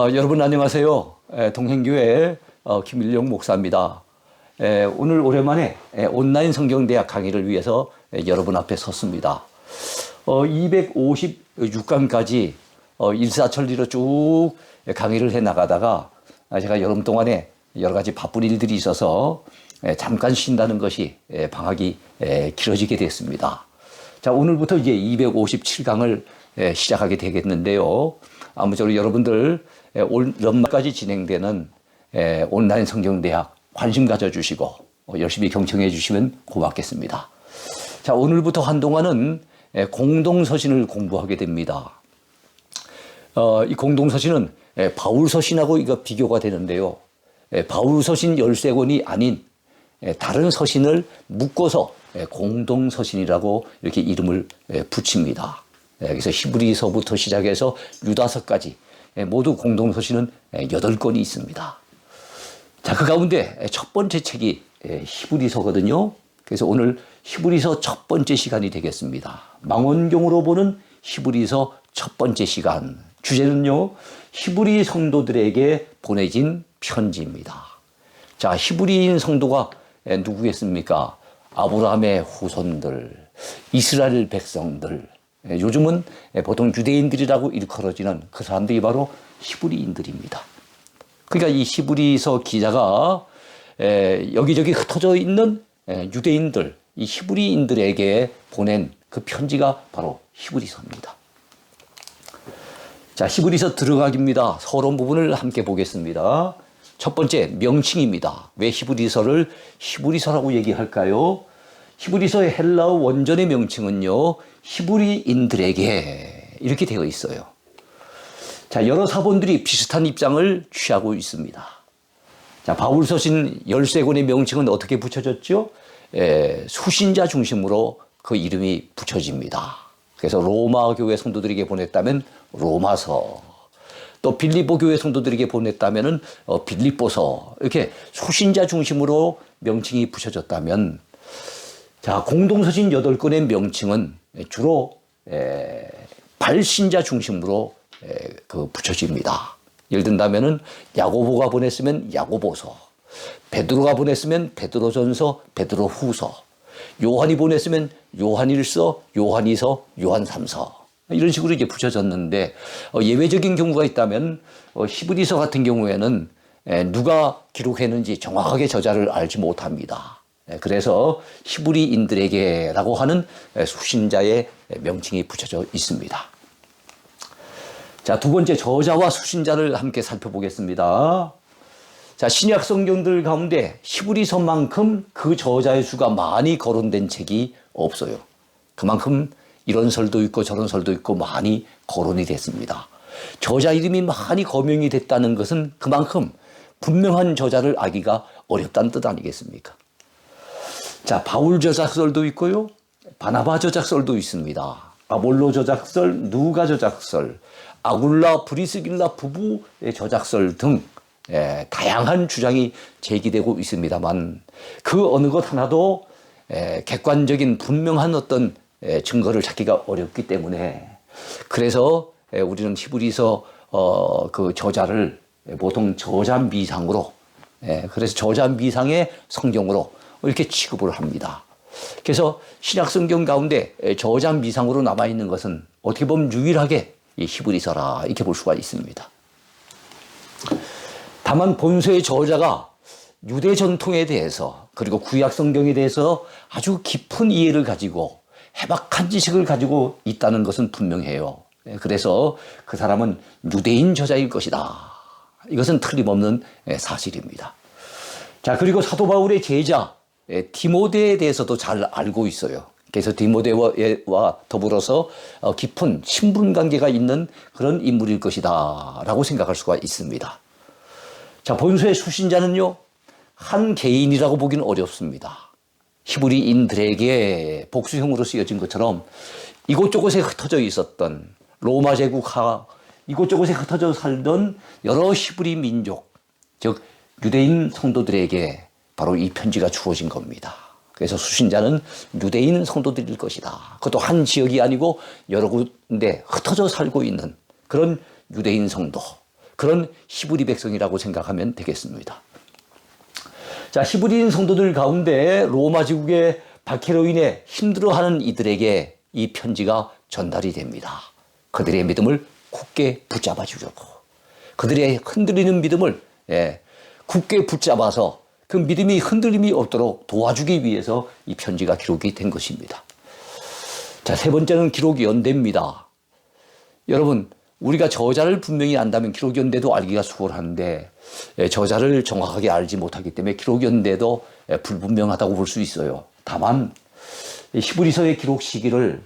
여러분 안녕하세요. 동행교회 김일용 목사입니다. 오늘 오랜만에 온라인 성경대학 강의를 위해서 여러분 앞에 섰습니다. 256강까지 일사천리로 쭉 강의를 해 나가다가 제가 여름 동안에 여러 가지 바쁜 일들이 있어서 잠깐 쉰다는 것이 방학이 길어지게 됐습니다. 자, 오늘부터 이제 257강을 시작하게 되겠는데요. 아무쪼록 여러분들 올 연말까지 진행되는 온라인 성경대학 관심 가져주시고 열심히 경청해 주시면 고맙겠습니다. 자, 오늘부터 한동안은 공동서신을 공부하게 됩니다. 이 공동서신은 바울서신하고 이거 비교가 되는데요. 바울서신 13권이 아닌 다른 서신을 묶어서 공동서신이라고 이렇게 이름을 붙입니다. 그래서 히브리서부터 시작해서 유다서까지 모두 공동서신은 8권이 있습니다. 자, 그 가운데 첫 번째 책이 히브리서거든요. 그래서 오늘 히브리서 첫 번째 시간이 되겠습니다. 망원경으로 보는 히브리서 첫 번째 시간. 주제는요, 히브리 성도들에게 보내진 편지입니다. 자, 히브리인 성도가 누구겠습니까? 아브라함의 후손들, 이스라엘 백성들, 요즘은 보통 유대인들이라고 일컬어지는 그 사람들이 바로 히브리인들입니다. 그러니까 이 히브리서 기자가 여기저기 흩어져 있는 유대인들, 이 히브리인들에게 보낸 그 편지가 바로 히브리서입니다. 자, 히브리서 들어가기입니다. 서론 부분을 함께 보겠습니다. 첫 번째, 명칭입니다. 왜 히브리서를 히브리서라고 얘기할까요? 히브리서의 헬라어 원전의 명칭은요, 히브리인들에게 이렇게 되어 있어요. 자, 여러 사본들이 비슷한 입장을 취하고 있습니다. 자, 바울서신 13권의 명칭은 어떻게 붙여졌죠? 수신자 중심으로 그 이름이 붙여집니다. 그래서 로마 교회 성도들에게 보냈다면 로마서, 또 빌립보 교회 성도들에게 보냈다면 빌립보서, 이렇게 수신자 중심으로 명칭이 붙여졌다면, 자, 공동서신 8권의 명칭은 주로 발신자 중심으로 붙여집니다. 예를 든다면은 야고보가 보냈으면 야고보서, 베드로가 보냈으면 베드로전서, 베드로후서, 요한이 보냈으면 요한일서, 요한이서, 요한삼서, 이런 식으로 이제 붙여졌는데, 예외적인 경우가 있다면 히브리서 같은 경우에는 누가 기록했는지 정확하게 저자를 알지 못합니다. 그래서 히브리인들에게라고 하는 수신자의 명칭이 붙여져 있습니다. 자, 두 번째, 저자와 수신자를 함께 살펴보겠습니다. 자, 신약 성경들 가운데 히브리서만큼 그 저자의 수가 많이 거론된 책이 없어요. 그만큼 이런 설도 있고 저런 설도 있고 많이 거론이 됐습니다. 저자 이름이 많이 거명이 됐다는 것은 그만큼 분명한 저자를 알기가 어렵다는 뜻 아니겠습니까? 자, 바울 저작설도 있고요, 바나바 저작설도 있습니다. 아볼로 저작설, 누가 저작설, 아굴라, 브리스길라 부부의 저작설 등 다양한 주장이 제기되고 있습니다만 그 어느 것 하나도 객관적인 분명한 어떤 증거를 찾기가 어렵기 때문에, 그래서 우리는 히브리서 그 저자를 보통 저자미상으로, 그래서 저자미상의 성경으로 이렇게 취급을 합니다. 그래서 신약 성경 가운데 저자미상으로 남아있는 것은 어떻게 보면 유일하게 이 히브리서라 이렇게 볼 수가 있습니다. 다만 본서의 저자가 유대 전통에 대해서 그리고 구약 성경에 대해서 아주 깊은 이해를 가지고 해박한 지식을 가지고 있다는 것은 분명해요. 그래서 그 사람은 유대인 저자일 것이다. 이것은 틀림없는 사실입니다. 자, 그리고 사도 바울의 제자 디모데에 대해서도 잘 알고 있어요. 그래서 디모데와 더불어서 깊은 친분 관계가 있는 그런 인물일 것이다 라고 생각할 수가 있습니다. 자, 본서의 수신자는요, 한 개인이라고 보기는 어렵습니다. 히브리인들에게 복수형으로 쓰여진 것처럼 이곳저곳에 흩어져 있었던 로마 제국 하 이곳저곳에 흩어져 살던 여러 히브리 민족, 즉 유대인 성도들에게 바로 이 편지가 주어진 겁니다. 그래서 수신자는 유대인 성도들일 것이다. 그것도 한 지역이 아니고 여러 군데 흩어져 살고 있는 그런 유대인 성도, 그런 히브리 백성이라고 생각하면 되겠습니다. 자, 히브리인 성도들 가운데 로마 제국의 박해로 인해 힘들어하는 이들에게 이 편지가 전달이 됩니다. 그들의 믿음을 굳게 붙잡아 주려고, 그들의 흔들리는 믿음을 굳게 붙잡아서 그 믿음이 흔들림이 없도록 도와주기 위해서 이 편지가 기록이 된 것입니다. 자, 세 번째는 기록 연대입니다. 여러분, 우리가 저자를 분명히 안다면 기록 연대도 알기가 수월한데 저자를 정확하게 알지 못하기 때문에 기록 연대도 불분명하다고 볼 수 있어요. 다만 히브리서의 기록 시기를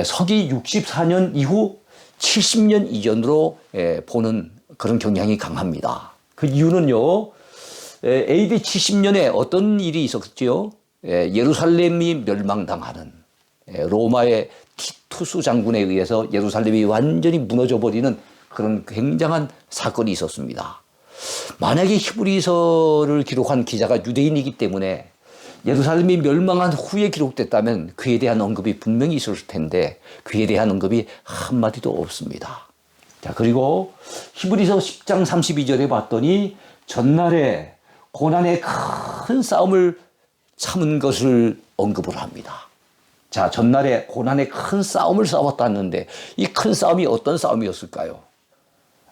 서기 64년 이후 70년 이전으로 보는 그런 경향이 강합니다. 그 이유는요, AD 70년에 어떤 일이 있었죠? 예루살렘이 멸망당하는, 로마의 티투스 장군에 의해서 예루살렘이 완전히 무너져버리는 그런 굉장한 사건이 있었습니다. 만약에 히브리서를 기록한 기자가 유대인이기 때문에 예루살렘이 멸망한 후에 기록됐다면 그에 대한 언급이 분명히 있었을 텐데 그에 대한 언급이 한마디도 없습니다. 자, 그리고 히브리서 10장 32절에 봤더니 전날에 고난의 큰 싸움을 참은 것을 언급을 합니다. 자, 전날에 고난의 큰 싸움을 싸웠다는데 이 큰 싸움이 어떤 싸움이었을까요?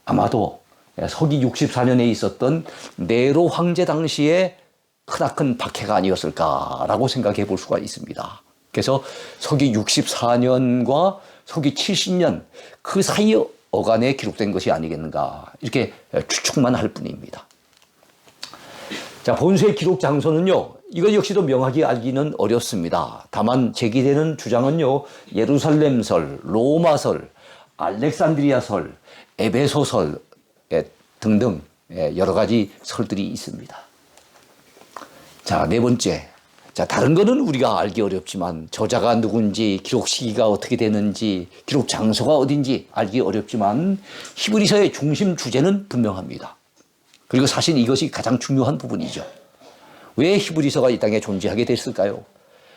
아마도 서기 64년에 있었던 네로 황제 당시에 크나큰 박해가 아니었을까라고 생각해 볼 수가 있습니다. 그래서 서기 64년과 서기 70년 그 사이 어간에 기록된 것이 아니겠는가 이렇게 추측만 할 뿐입니다. 자, 본서의 기록 장소는요, 이것 역시도 명확히 알기는 어렵습니다. 다만 제기되는 주장은요, 예루살렘설, 로마설, 알렉산드리아설, 에베소설 등등 여러 가지 설들이 있습니다. 자, 네 번째. 자, 다른 거는 우리가 알기 어렵지만 저자가 누군지, 기록 시기가 어떻게 되는지, 기록 장소가 어딘지 알기 어렵지만 히브리서의 중심 주제는 분명합니다. 그리고 사실 이것이 가장 중요한 부분이죠. 왜 히브리서가 이 땅에 존재하게 됐을까요?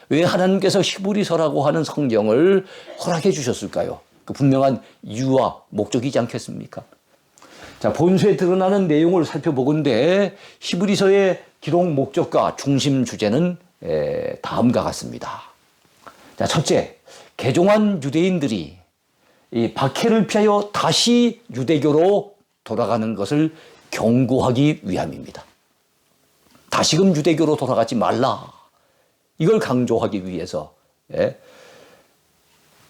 왜 하나님께서 히브리서라고 하는 성경을 허락해 주셨을까요? 그 분명한 이유와 목적이지 않겠습니까? 자, 본서에 드러나는 내용을 살펴보건대 히브리서의 기록 목적과 중심 주제는 다음과 같습니다. 자, 첫째, 개종한 유대인들이 이 박해를 피하여 다시 유대교로 돌아가는 것을 경고하기 위함입니다. 다시금 유대교로 돌아가지 말라. 이걸 강조하기 위해서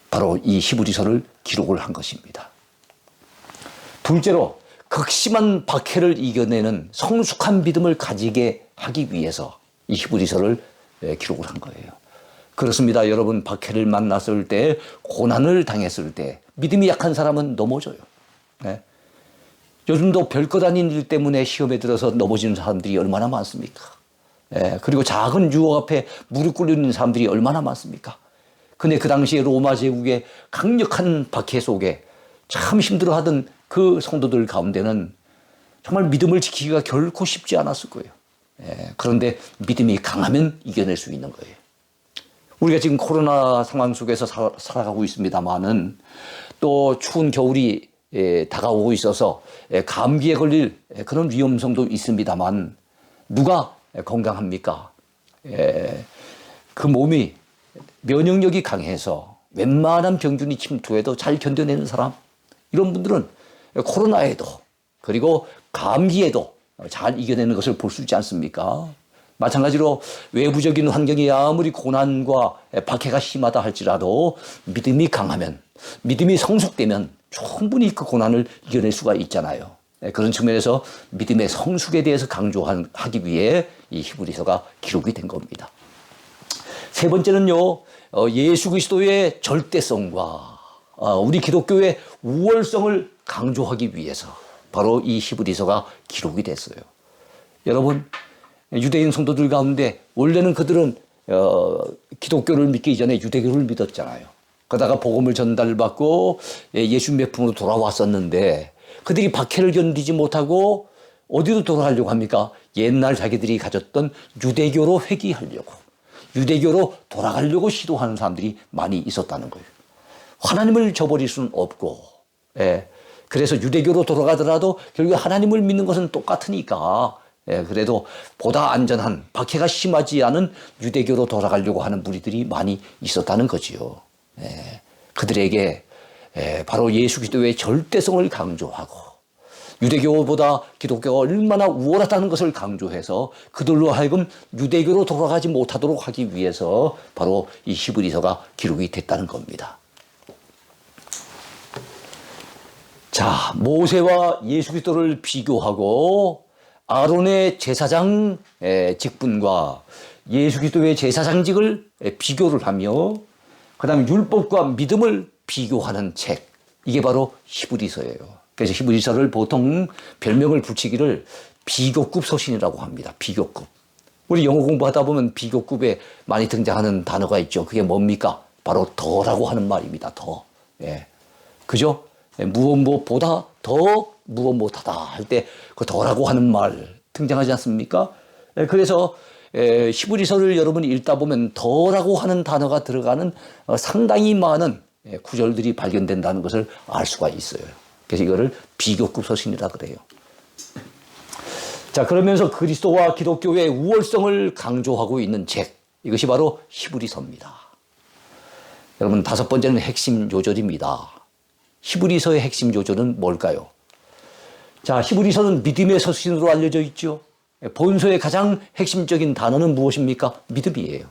바로 이 히브리서를 기록을 한 것입니다. 둘째로 극심한 박해를 이겨내는 성숙한 믿음을 가지게 하기 위해서 이 히브리서를 기록을 한 거예요. 그렇습니다. 여러분, 박해를 만났을 때, 고난을 당했을 때 믿음이 약한 사람은 넘어져요. 요즘도 별것 아닌 일 때문에 시험에 들어서 넘어지는 사람들이 얼마나 많습니까? 그리고 작은 유혹 앞에 무릎 꿇는 사람들이 얼마나 많습니까? 근데 그 당시에 로마 제국의 강력한 박해 속에 참 힘들어하던 그 성도들 가운데는 정말 믿음을 지키기가 결코 쉽지 않았을 거예요. 그런데 믿음이 강하면 이겨낼 수 있는 거예요. 우리가 지금 코로나 상황 속에서 살아가고 있습니다만은 또 추운 겨울이 다가오고 있어서 감기에 걸릴 그런 위험성도 있습니다만 누가 건강합니까? 그 몸이 면역력이 강해서 웬만한 병균이 침투해도 잘 견뎌내는 사람, 이런 분들은 코로나에도 그리고 감기에도 잘 이겨내는 것을 볼 수 있지 않습니까? 마찬가지로 외부적인 환경이 아무리 고난과 박해가 심하다 할지라도 믿음이 강하면, 믿음이 성숙되면 충분히 그 고난을 이겨낼 수가 있잖아요. 그런 측면에서 믿음의 성숙에 대해서 강조하기 위해 이 히브리서가 기록이 된 겁니다. 세 번째는요, 예수 그리스도의 절대성과 우리 기독교의 우월성을 강조하기 위해서 바로 이 히브리서가 기록이 됐어요. 여러분, 유대인 성도들 가운데 원래는 그들은 기독교를 믿기 이전에 유대교를 믿었잖아요. 그러다가 복음을 전달받고 예수 매품으로 돌아왔었는데 그들이 박해를 견디지 못하고 어디로 돌아가려고 합니까? 옛날 자기들이 가졌던 유대교로 회귀하려고, 유대교로 돌아가려고 시도하는 사람들이 많이 있었다는 거예요. 하나님을 저버릴 수는 없고, 그래서 유대교로 돌아가더라도 결국 하나님을 믿는 것은 똑같으니까 그래도 보다 안전한 박해가 심하지 않은 유대교로 돌아가려고 하는 무리들이 많이 있었다는 거지요. 그들에게 바로 예수 그리스도의 절대성을 강조하고 유대교보다 기독교가 얼마나 우월하다는 것을 강조해서 그들로 하여금 유대교로 돌아가지 못하도록 하기 위해서 바로 이 히브리서가 기록이 됐다는 겁니다. 자, 모세와 예수 그리스도를 비교하고 아론의 제사장 직분과 예수 그리스도의 제사장직을 비교를 하며 그다음에 율법과 믿음을 비교하는 책, 이게 바로 히브리서예요. 그래서 히브리서를 보통 별명을 붙이기를 비교급 서신이라고 합니다. 비교급. 우리 영어 공부하다 보면 비교급에 많이 등장하는 단어가 있죠. 그게 뭡니까? 바로 더라고 하는 말입니다. 더. 그죠? 무엇보다 더 무엇 못하다 할 때 그 더라고 하는 말 등장하지 않습니까? 그래서 히브리서를 여러분이 읽다 보면 더라고 하는 단어가 들어가는 상당히 많은 구절들이 발견된다는 것을 알 수가 있어요. 그래서 이거를 비교급 서신이라 그래요. 자, 그러면서 그리스도와 기독교의 우월성을 강조하고 있는 책, 이것이 바로 히브리서입니다. 여러분, 다섯 번째는 핵심 요절입니다. 히브리서의 핵심 요절은 뭘까요? 자, 히브리서는 믿음의 서신으로 알려져 있죠. 본서의 가장 핵심적인 단어는 무엇입니까? 믿음이에요.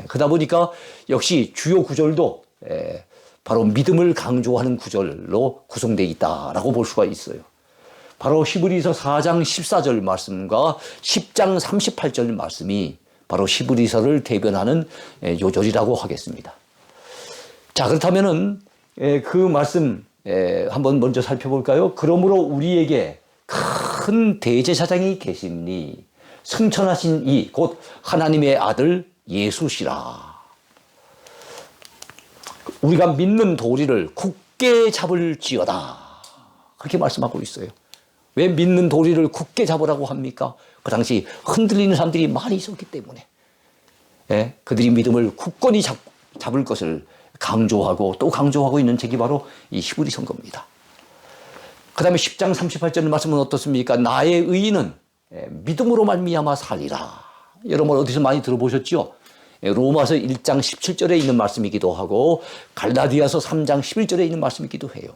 그러다 보니까 역시 주요 구절도 바로 믿음을 강조하는 구절로 구성되어 있다라고 볼 수가 있어요. 바로 히브리서 4장 14절 말씀과 10장 38절 말씀이 바로 히브리서를 대변하는 요절이라고 하겠습니다. 자, 그렇다면은 그 말씀 한번 먼저 살펴볼까요? 그러므로 우리에게 큰 대제사장이 계시니 승천하신 이 곧 하나님의 아들 예수시라. 우리가 믿는 도리를 굳게 잡을지어다. 그렇게 말씀하고 있어요. 왜 믿는 도리를 굳게 잡으라고 합니까? 그 당시 흔들리는 사람들이 많이 있었기 때문에 그들이 믿음을 굳건히 잡을 것을 강조하고 또 강조하고 있는 책이 바로 이 히브리서인 겁니다. 그 다음에 10장 38절 말씀은 어떻습니까? 나의 의인은 믿음으로 말미암아 살리라. 여러분 어디서 많이 들어보셨죠? 로마서 1장 17절에 있는 말씀이기도 하고 갈라디아서 3장 11절에 있는 말씀이기도 해요.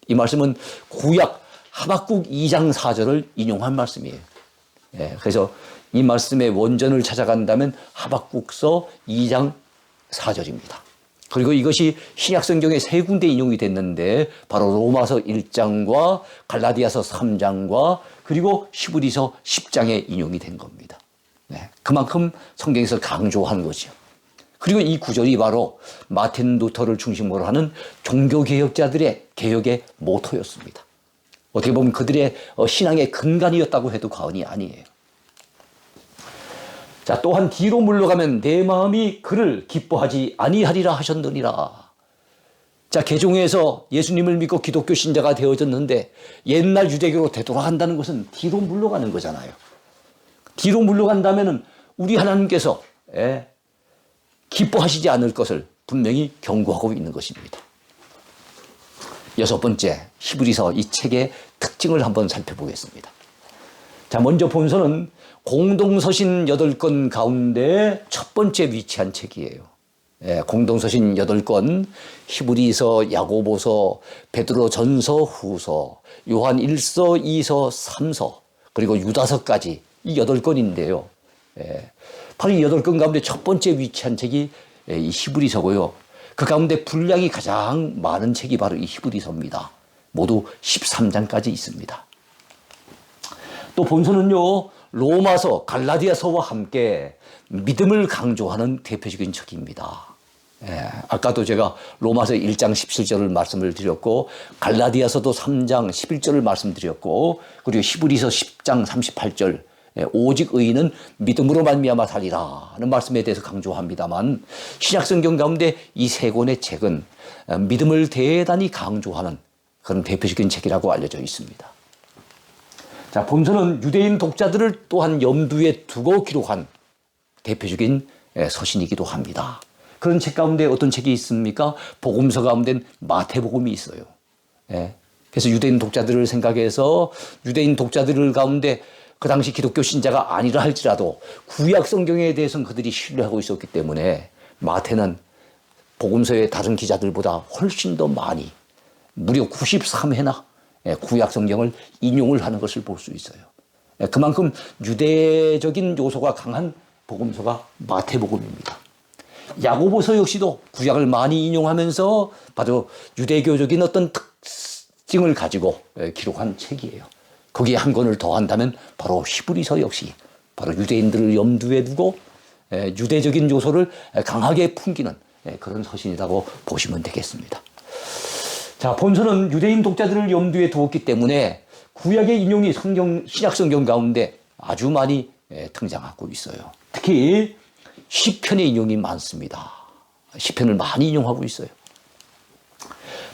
이 말씀은 구약 하박국 2장 4절을 인용한 말씀이에요. 그래서 이 말씀의 원전을 찾아간다면 하박국서 2장 4절입니다. 그리고 이것이 신약성경에 세 군데 인용이 됐는데 바로 로마서 1장과 갈라디아서 3장과 그리고 히브리서 10장에 인용이 된 겁니다. 그만큼 성경에서 강조한 거죠. 그리고 이 구절이 바로 마틴 루터를 중심으로 하는 종교개혁자들의 개혁의 모토였습니다. 어떻게 보면 그들의 신앙의 근간이었다고 해도 과언이 아니에요. 자, 또한 뒤로 물러가면 내 마음이 그를 기뻐하지 아니하리라 하셨느니라. 자, 개종해서 예수님을 믿고 기독교 신자가 되어졌는데 옛날 유대교로 되돌아간다는 것은 뒤로 물러가는 거잖아요. 뒤로 물러간다면은 우리 하나님께서 기뻐하시지 않을 것을 분명히 경고하고 있는 것입니다. 여섯 번째, 히브리서 이 책의 특징을 한번 살펴보겠습니다. 자, 먼저 본서는 공동서신 8권 가운데 첫 번째 위치한 책이에요. 공동서신 8권, 히브리서, 야고보서, 베드로 전서, 후서, 요한 1서, 2서, 3서, 그리고 유다서까지 이 8권인데요. 바로 이 8권 가운데 첫 번째 위치한 책이 이 히브리서고요. 그 가운데 분량이 가장 많은 책이 바로 이 히브리서입니다. 모두 13장까지 있습니다. 또 본서는요, 로마서, 갈라디아서와 함께 믿음을 강조하는 대표적인 책입니다. 아까도 제가 로마서 1장 17절을 말씀을 드렸고 갈라디아서도 3장 11절을 말씀드렸고 그리고 히브리서 10장 38절 오직 의인은 믿음으로 말미암아 살리라 하는 말씀에 대해서 강조합니다만 신약성경 가운데 이 세 권의 책은 믿음을 대단히 강조하는 그런 대표적인 책이라고 알려져 있습니다. 자, 본서는 유대인 독자들을 또한 염두에 두고 기록한 대표적인 서신이기도 합니다. 그런 책 가운데 어떤 책이 있습니까? 복음서 가운데는 마태복음이 있어요. 그래서 유대인 독자들을 생각해서 유대인 독자들 가운데 그 당시 기독교 신자가 아니라 할지라도 구약 성경에 대해서는 그들이 신뢰하고 있었기 때문에 마태는 복음서의 다른 기자들보다 훨씬 더 많이 무려 93회나 구약 성경을 인용을 하는 것을 볼 수 있어요. 그만큼 유대적인 요소가 강한 복음서가 마태복음입니다. 야고보서 역시도 구약을 많이 인용하면서 바로 유대교적인 어떤 특징을 가지고 기록한 책이에요. 거기에 한 권을 더한다면 바로 히브리서 역시 바로 유대인들을 염두에 두고 유대적인 요소를 강하게 풍기는 그런 서신이라고 보시면 되겠습니다. 자, 본서는 유대인 독자들을 염두에 두었기 때문에 구약의 인용이 신약 성경 가운데 아주 많이 등장하고 있어요. 특히 시편의 인용이 많습니다. 시편을 많이 인용하고 있어요.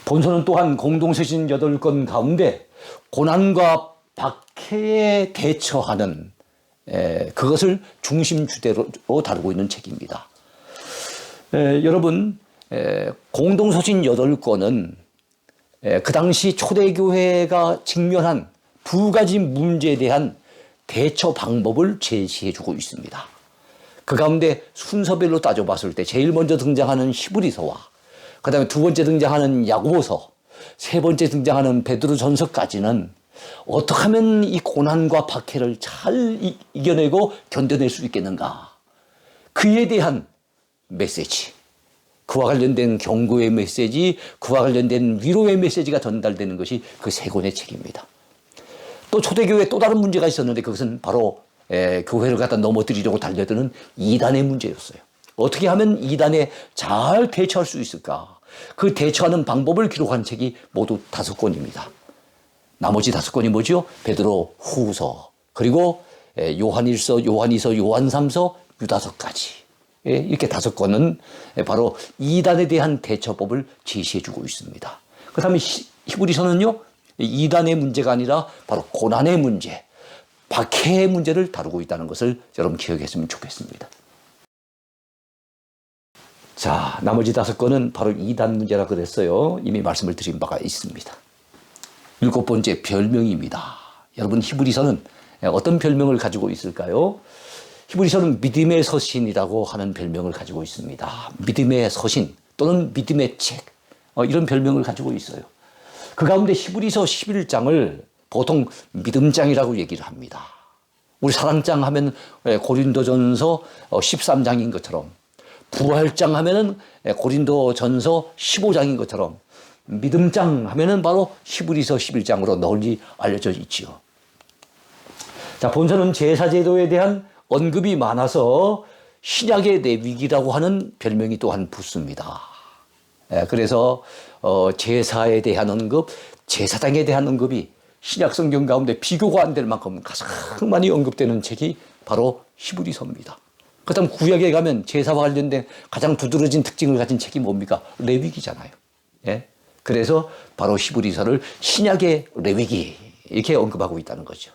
본서는 또한 공동서신 8권 가운데 고난과 박해에 대처하는 그것을 중심 주제로 다루고 있는 책입니다. 여러분, 공동서신 8권은 그 당시 초대교회가 직면한 두 가지 문제에 대한 대처 방법을 제시해주고 있습니다. 그 가운데 순서별로 따져봤을 때 제일 먼저 등장하는 히브리서와 그 다음에 두 번째 등장하는 야고보서, 세 번째 등장하는 베드로전서까지는 어떻게 하면 이 고난과 박해를 잘 이겨내고 견뎌낼 수 있겠는가? 그에 대한 메시지, 그와 관련된 경고의 메시지, 그와 관련된 위로의 메시지가 전달되는 것이 그 세 권의 책입니다. 또 초대교회에 또 다른 문제가 있었는데 그것은 바로 교회를 갖다 넘어뜨리려고 달려드는 이단의 문제였어요. 어떻게 하면 이단에 잘 대처할 수 있을까? 그 대처하는 방법을 기록한 책이 모두 5권입니다. 나머지 5권이 뭐죠? 베드로 후서, 그리고 요한일서, 요한이서, 요한삼서, 유다서까지. 이렇게 5권은 바로 이단에 대한 대처법을 제시해주고 있습니다. 그 다음에 히브리서는요, 이단의 문제가 아니라 바로 고난의 문제, 박해의 문제를 다루고 있다는 것을 여러분 기억했으면 좋겠습니다. 자, 나머지 5권은 바로 이단 문제라 그랬어요. 이미 말씀을 드린 바가 있습니다. 7번째, 별명입니다. 여러분, 히브리서는 어떤 별명을 가지고 있을까요? 히브리서는 믿음의 서신이라고 하는 별명을 가지고 있습니다. 믿음의 서신 또는 믿음의 책, 이런 별명을 가지고 있어요. 그 가운데 히브리서 11장을 보통 믿음장이라고 얘기를 합니다. 우리 사랑장 하면 고린도전서 13장인 것처럼, 부활장 하면은 고린도전서 15장인 것처럼, 믿음장 하면은 바로 히브리서 11장으로 널리 알려져 있지요. 자, 본서는 제사제도에 대한 언급이 많아서 신약의 레위기라고 하는 별명이 또한 붙습니다. 그래서 제사에 대한 언급, 제사장에 대한 언급이 신약 성경 가운데 비교가 안 될 만큼 가장 많이 언급되는 책이 바로 히브리서입니다. 그다음 구약에 가면 제사와 관련된 가장 두드러진 특징을 가진 책이 뭡니까? 레위기잖아요. 예? 그래서 바로 히브리서를 신약의 레위기 이렇게 언급하고 있다는 거죠.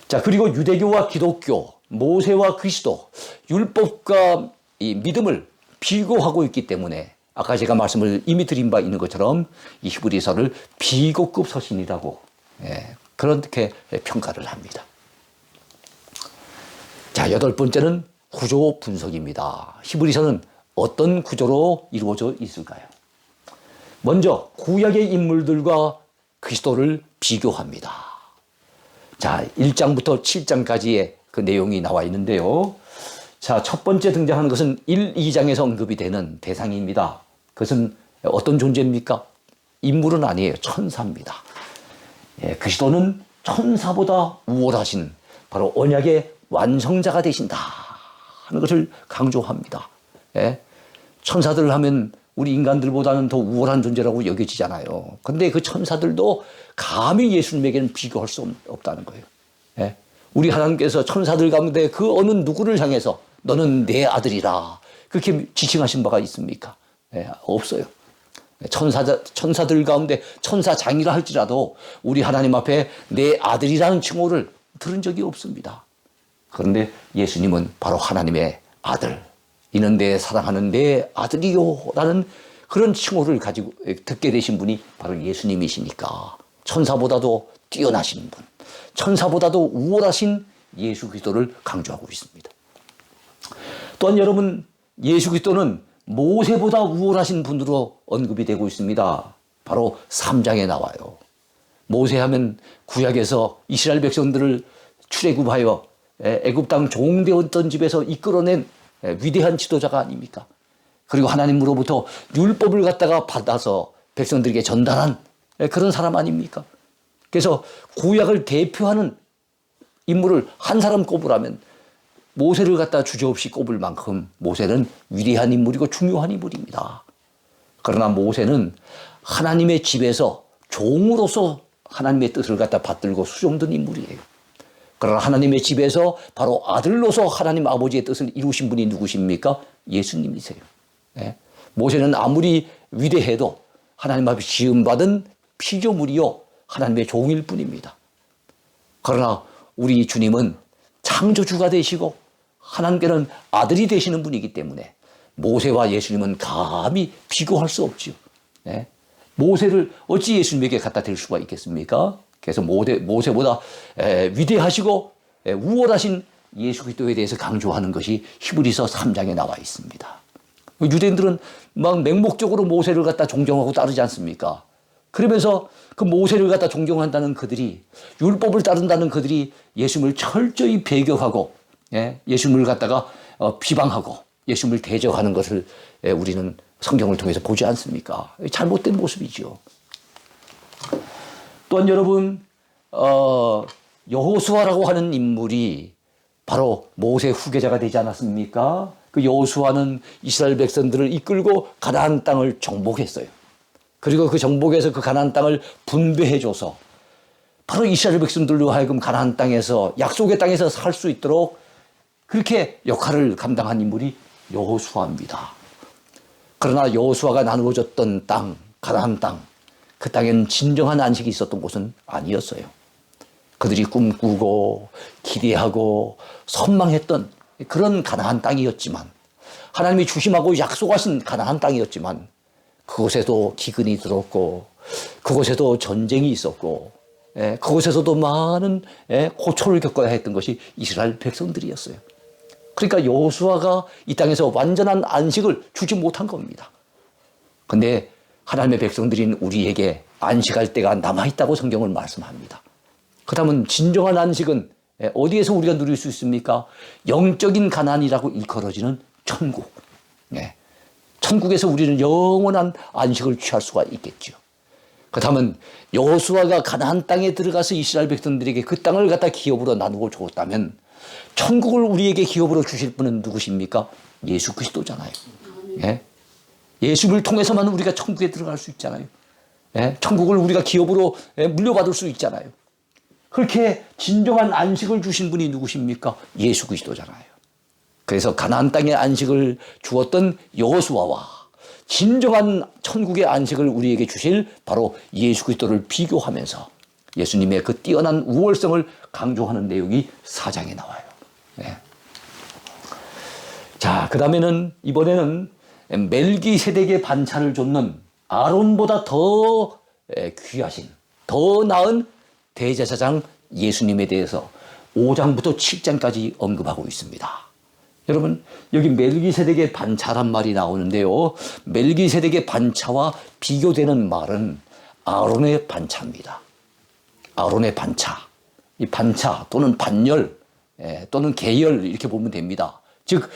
자, 그리고 유대교와 기독교, 모세와 그리스도, 율법과 이 믿음을 비교하고 있기 때문에 아까 제가 말씀을 이미 드린 바 있는 것처럼 이 히브리서를 비고급 서신이라고 그렇게 평가를 합니다. 자, 8번째는 구조 분석입니다. 히브리서는 어떤 구조로 이루어져 있을까요? 먼저 구약의 인물들과 그리스도를 비교합니다. 자, 1장부터 7장까지의 그 내용이 나와 있는데요. 자, 첫 번째 등장하는 것은 1, 2장에서 언급이 되는 대상입니다. 그것은 어떤 존재입니까? 인물은 아니에요. 천사입니다. 그리스도는 천사보다 우월하신 바로 언약의 완성자가 되신다 하는 것을 강조합니다. 천사들 하면 우리 인간들보다는 더 우월한 존재라고 여겨지잖아요. 그런데 그 천사들도 감히 예수님에게는 비교할 수 없다는 거예요. 우리 하나님께서 천사들 가운데 그 어느 누구를 향해서 너는 내 아들이라 그렇게 지칭하신 바가 있습니까? 없어요. 천사들 가운데 천사장이라 할지라도 우리 하나님 앞에 내 아들이라는 칭호를 들은 적이 없습니다. 그런데 예수님은 바로 하나님의 아들, 이는 내 사랑하는 내 아들이요 라는 그런 칭호를 가지고 듣게 되신 분이 바로 예수님이시니까 천사보다도 뛰어나신 분, 천사보다도 우월하신 예수 그리스도를 강조하고 있습니다. 또한 여러분, 예수 그리스도는 모세보다 우월하신 분으로 언급이 되고 있습니다. 바로 3장에 나와요. 모세하면 구약에서 이스라엘 백성들을 출애굽하여 애굽 땅 종되었던 집에서 이끌어낸 위대한 지도자가 아닙니까? 그리고 하나님으로부터 율법을 갖다가 받아서 백성들에게 전달한 그런 사람 아닙니까? 그래서 구약을 대표하는 인물을 한 사람 꼽으라면 모세를 갖다 주저없이 꼽을 만큼 모세는 위대한 인물이고 중요한 인물입니다. 그러나 모세는 하나님의 집에서 종으로서 하나님의 뜻을 갖다 받들고 수종된 인물이에요. 그러나 하나님의 집에서 바로 아들로서 하나님 아버지의 뜻을 이루신 분이 누구십니까? 예수님이세요. 네. 모세는 아무리 위대해도 하나님 앞에 지음받은 피조물이요 하나님의 종일 뿐입니다. 그러나 우리 주님은 창조주가 되시고 하나님께는 아들이 되시는 분이기 때문에 모세와 예수님은 감히 비교할 수 없지요. 네. 모세를 어찌 예수님에게 갖다 댈 수가 있겠습니까? 그래서 모세보다 위대하시고 우월하신 예수 그리스도에 대해서 강조하는 것이 히브리서 3장에 나와 있습니다. 유대인들은 막 맹목적으로 모세를 갖다 존경하고 따르지 않습니까? 그러면서 그 모세를 갖다 존경한다는 그들이, 율법을 따른다는 그들이 예수님을 철저히 배격하고 예수님을 갖다가 비방하고 예수님을 대적하는 것을 우리는 성경을 통해서 보지 않습니까? 잘못된 모습이죠. 또한 여러분, 여호수아라고 하는 인물이 바로 모세 후계자가 되지 않았습니까? 그 여호수아는 이스라엘 백성들을 이끌고 가나안 땅을 정복했어요. 그리고 그 정복에서 그 가나안 땅을 분배해줘서 바로 이스라엘 백성들로 하여금 가나안 땅에서, 약속의 땅에서 살 수 있도록 그렇게 역할을 감당한 인물이 여호수아입니다. 그러나 여호수아가 나누어졌던 땅, 가나안 땅, 그 땅에는 진정한 안식이 있었던 곳은 아니었어요. 그들이 꿈꾸고 기대하고 선망했던 그런 가나안 땅이었지만, 하나님이 주심하고 약속하신 가나안 땅이었지만 그곳에도 기근이 들었고 그곳에도 전쟁이 있었고 그곳에서도 많은 고초를 겪어야 했던 것이 이스라엘 백성들이었어요. 그러니까 여호수아가 이 땅에서 완전한 안식을 주지 못한 겁니다. 그런데 하나님의 백성들인 우리에게 안식할 때가 남아있다고 성경을 말씀합니다. 그렇다면 진정한 안식은 어디에서 우리가 누릴 수 있습니까? 영적인 가나안이라고 일컬어지는 천국. 천국에서 우리는 영원한 안식을 취할 수가 있겠죠. 그렇다면 여호수아가 가나안 땅에 들어가서 이스라엘 백성들에게 그 땅을 갖다 기업으로 나누고 줬다면 천국을 우리에게 기업으로 주실 분은 누구십니까? 예수 그리스도잖아요. 예수를 통해서만 우리가 천국에 들어갈 수 있잖아요. 천국을 우리가 기업으로 물려받을 수 있잖아요. 그렇게 진정한 안식을 주신 분이 누구십니까? 예수 그리스도잖아요. 그래서 가나안 땅의 안식을 주었던 여호수아와 진정한 천국의 안식을 우리에게 주실 바로 예수 그리스도를 비교하면서 예수님의 그 뛰어난 우월성을 강조하는 내용이 4장에 나와요. 자, 그 다음에는 이번에는 멜기세덱의 반차를 좇는 아론보다 더 귀하신, 더 나은 대제사장 예수님에 대해서 5장부터 7장까지 언급하고 있습니다. 여러분, 여기 멜기세덱의 반차란 말이 나오는데요. 멜기세덱의 반차와 비교되는 말은 아론의 반차입니다. 아론의 반차. 이 반차 또는 반열 또는 계열 이렇게 보면 됩니다. 즉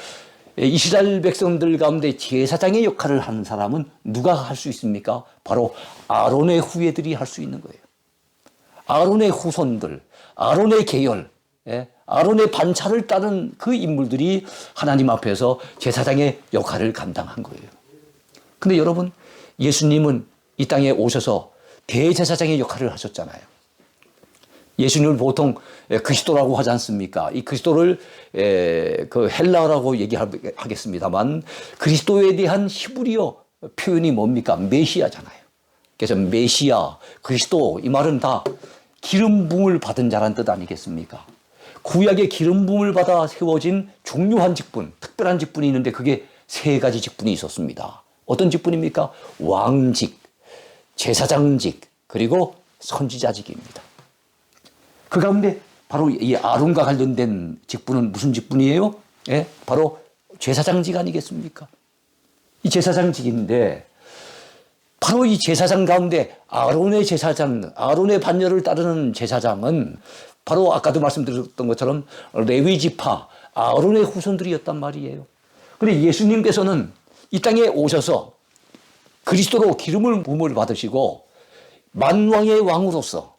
이스라엘 백성들 가운데 제사장의 역할을 하는 사람은 누가 할 수 있습니까? 바로 아론의 후예들이 할 수 있는 거예요. 아론의 후손들, 아론의 계열, 아론의 반차를 따른 그 인물들이 하나님 앞에서 제사장의 역할을 감당한 거예요. 근데 여러분, 예수님은 이 땅에 오셔서 대제사장의 역할을 하셨잖아요. 예수님을 보통 그리스도라고 하지 않습니까? 이 그리스도를 그 헬라어라고 얘기하겠습니다만 그리스도에 대한 히브리어 표현이 뭡니까? 메시아잖아요. 그래서 메시아, 그리스도 이 말은 다 기름 부음을 받은 자란 뜻 아니겠습니까? 구약의 기름 부음을 받아 세워진 중요한 직분, 특별한 직분이 있는데 그게 세 가지 직분이 있었습니다. 어떤 직분입니까? 왕직, 제사장직, 그리고 선지자직입니다. 그 가운데 바로 이 아론과 관련된 직분은 무슨 직분이에요? 예? 바로 제사장직 아니겠습니까? 이 제사장직인데 바로 이 제사장 가운데 아론의 제사장, 아론의 반열을 따르는 제사장은 바로 아까도 말씀드렸던 것처럼 레위 지파, 아론의 후손들이었단 말이에요. 그런데 예수님께서는 이 땅에 오셔서 그리스도로 기름을 부음을 받으시고 만왕의 왕으로서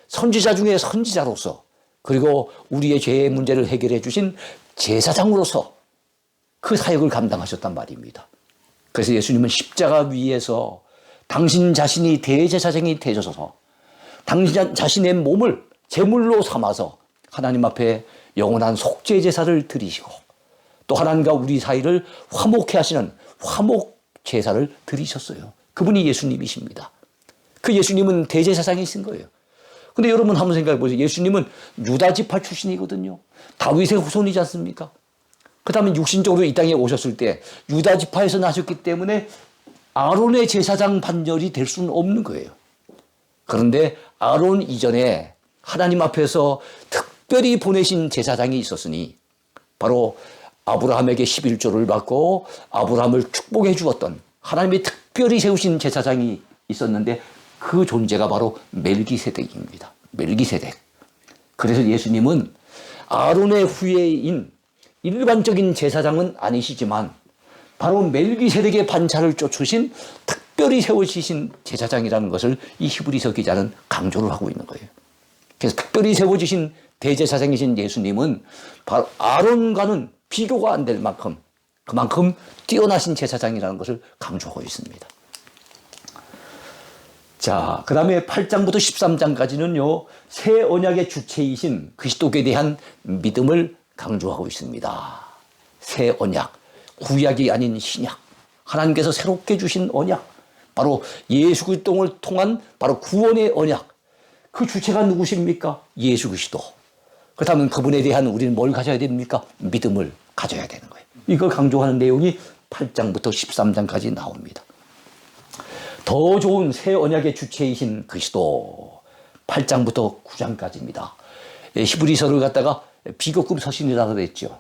선지자 중에 선지자로서 그리고 우리의 죄의 문제를 해결해 주신 제사장으로서 그 사역을 감당하셨단 말입니다. 그래서 예수님은 십자가 위에서 당신 자신이 대제사장이 되셔서 당신 자신의 몸을 제물로 삼아서 하나님 앞에 영원한 속죄 제사를 드리시고 또 하나님과 우리 사이를 화목케 하시는 화목 제사를 드리셨어요. 그분이 예수님이십니다. 그 예수님은 대제사장이신 거예요. 근데 여러분 한번 생각해 보세요. 예수님은 유다 지파 출신이거든요. 다윗의 후손이지 않습니까? 그 다음에 육신적으로 이 땅에 오셨을 때 유다 지파에서 나셨기 때문에 아론의 제사장 반열이 될 수는 없는 거예요. 그런데 아론 이전에 하나님 앞에서 특별히 보내신 제사장이 있었으니 바로 아브라함에게 11조를 받고 아브라함을 축복해 주었던 하나님이 특별히 세우신 제사장이 있었는데 그 존재가 바로 멜기세덱입니다. 멜기세덱. 그래서 예수님은 아론의 후예인 일반적인 제사장은 아니시지만 바로 멜기세덱의 반차를 쫓으신 특별히 세워지신 제사장이라는 것을 이 히브리서 기자는 강조를 하고 있는 거예요. 그래서 특별히 세워지신 대제사장이신 예수님은 바로 아론과는 비교가 안 될 만큼 그만큼 뛰어나신 제사장이라는 것을 강조하고 있습니다. 자, 그 다음에 8장부터 13장까지는요, 새 언약의 주체이신 그리스도께 대한 믿음을 강조하고 있습니다. 새 언약, 구약이 아닌 신약, 하나님께서 새롭게 주신 언약, 바로 예수 그리스도를 통한 바로 구원의 언약, 그 주체가 누구십니까? 예수 그리스도. 그렇다면 그분에 대한 우리는 뭘 가져야 됩니까? 믿음을 가져야 되는 거예요. 이걸 강조하는 내용이 8장부터 13장까지 나옵니다. 더 좋은 새 언약의 주체이신 그리스도 8장부터 9장까지입니다. 히브리서를 갖다가 비교급 서신이라고 그랬죠.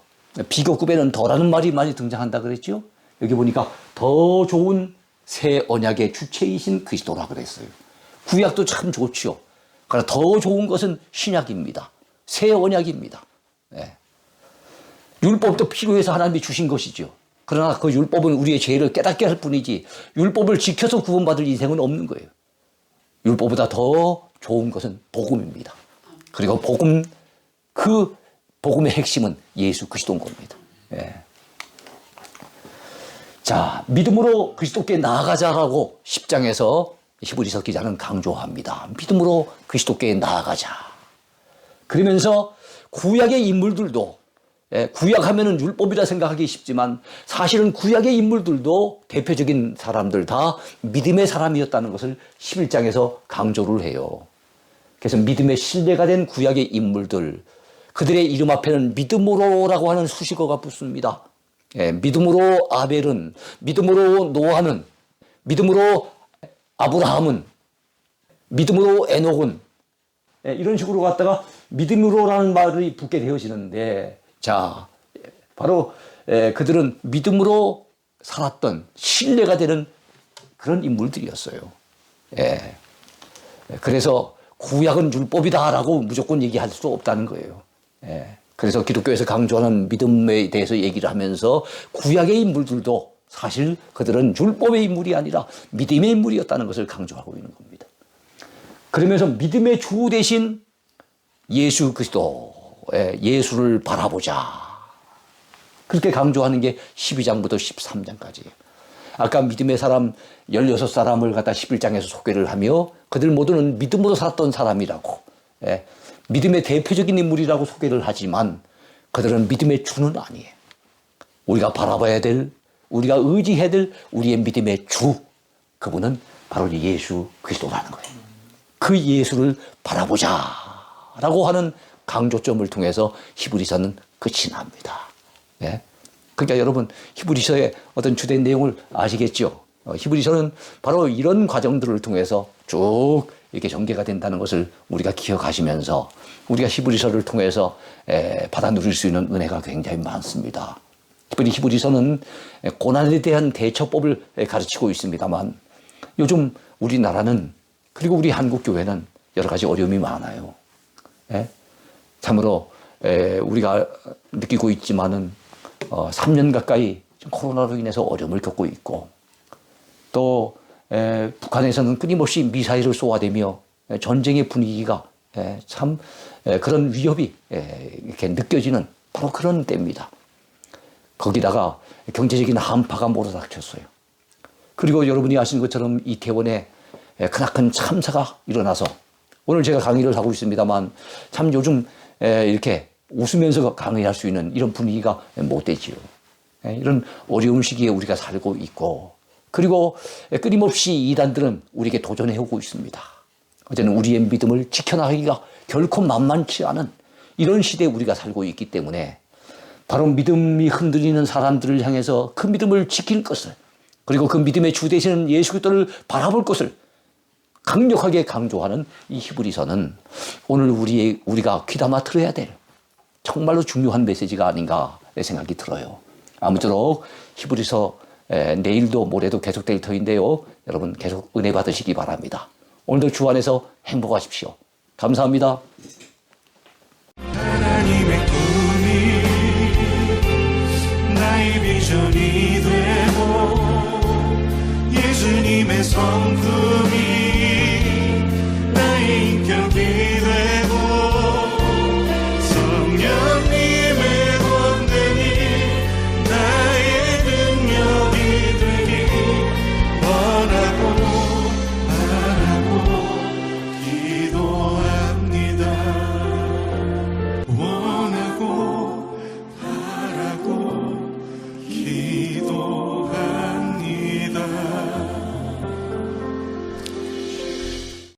비교급에는 더라는 말이 많이 등장한다 그랬죠. 여기 보니까 더 좋은 새 언약의 주체이신 그리스도라고 그랬어요. 구약도 참 좋죠. 그러나 더 좋은 것은 신약입니다. 새 언약입니다. 네. 율법도 필요해서 하나님이 주신 것이죠. 그러나 그 율법은 우리의 죄를 깨닫게 할 뿐이지 율법을 지켜서 구원받을 인생은 없는 거예요. 율법보다 더 좋은 것은 복음입니다. 그리고 복음, 그 복음의 핵심은 예수 그리스도인 겁니다. 예. 자, 믿음으로 그리스도께 나아가자라고 10장에서 히브리서 기자는 강조합니다. 믿음으로 그리스도께 나아가자. 그러면서 구약의 인물들도 구약하면은 율법이라 생각하기 쉽지만 사실은 구약의 인물들도 대표적인 사람들 다 믿음의 사람이었다는 것을 11장에서 강조를 해요. 그래서 믿음의 신뢰가 된 구약의 인물들, 그들의 이름 앞에는 믿음으로라고 하는 수식어가 붙습니다. 믿음으로 아벨은, 믿음으로 노아는, 믿음으로 아브라함은, 믿음으로 에녹은, 이런 식으로 갖다가 믿음으로라는 말이 붙게 되어지는데, 자, 바로 그들은 믿음으로 살았던 신뢰가 되는 그런 인물들이었어요. 그래서 구약은 율법이다라고 무조건 얘기할 수 없다는 거예요. 그래서 기독교에서 강조하는 믿음에 대해서 얘기를 하면서 구약의 인물들도 사실 그들은 율법의 인물이 아니라 믿음의 인물이었다는 것을 강조하고 있는 겁니다. 그러면서 믿음의 주 대신 예수 그리스도, 예수를 바라보자. 그렇게 강조하는 게 12장부터 13장까지예요. 아까 믿음의 사람 16사람을 갖다 11장에서 소개를 하며 그들 모두는 믿음으로 살았던 사람이라고, 믿음의 대표적인 인물이라고 소개를 하지만 그들은 믿음의 주는 아니에요. 우리가 바라봐야 될, 우리가 의지해야 될 우리의 믿음의 주, 그분은 바로 예수 그리스도라는 거예요. 그 예수를 바라보자 라고 하는 강조점을 통해서 히브리서는 끝이 납니다. 그러니까 여러분 히브리서의 어떤 주된 내용을 아시겠죠? 히브리서는 바로 이런 과정들을 통해서 쭉 이렇게 전개가 된다는 것을 우리가 기억하시면서 우리가 히브리서를 통해서 받아 누릴 수 있는 은혜가 굉장히 많습니다. 특별히 히브리서는 고난에 대한 대처법을 가르치고 있습니다만 요즘 우리나라는 그리고 우리 한국교회는 여러 가지 어려움이 많아요. 참으로 우리가 느끼고 있지만은 3년 가까이 코로나로 인해서 어려움을 겪고 있고 또 북한에서는 끊임없이 미사일을 쏘아대며 전쟁의 분위기가 참 그런 위협이 이렇게 느껴지는 바로 그런 때입니다. 거기다가 경제적인 한파가 몰아닥쳤어요. 그리고 여러분이 아시는 것처럼 이태원에 크나큰 참사가 일어나서 오늘 제가 강의를 하고 있습니다만 참 요즘 이렇게 웃으면서 강의할 수 있는 이런 분위기가 못 되지요. 이런 어려운 시기에 우리가 살고 있고 그리고 끊임없이 이단들은 우리에게 도전해 오고 있습니다. 어제는 우리의 믿음을 지켜나가기가 결코 만만치 않은 이런 시대에 우리가 살고 있기 때문에 바로 믿음이 흔들리는 사람들을 향해서 그 믿음을 지킬 것을 그리고 그 믿음의 주 되시는 예수 그리스도를 바라볼 것을 강력하게 강조하는 이 히브리서는 오늘 우리가 귀담아 들어야 될 정말로 중요한 메시지가 아닌가 생각이 들어요. 아무쪼록 히브리서 내일도 모레도 계속될 터인데요. 여러분 계속 은혜 받으시기 바랍니다. 오늘도 주 안에서 행복하십시오. 감사합니다. 하나님의 꿈이 나의 비전이 되고 예수님의 성품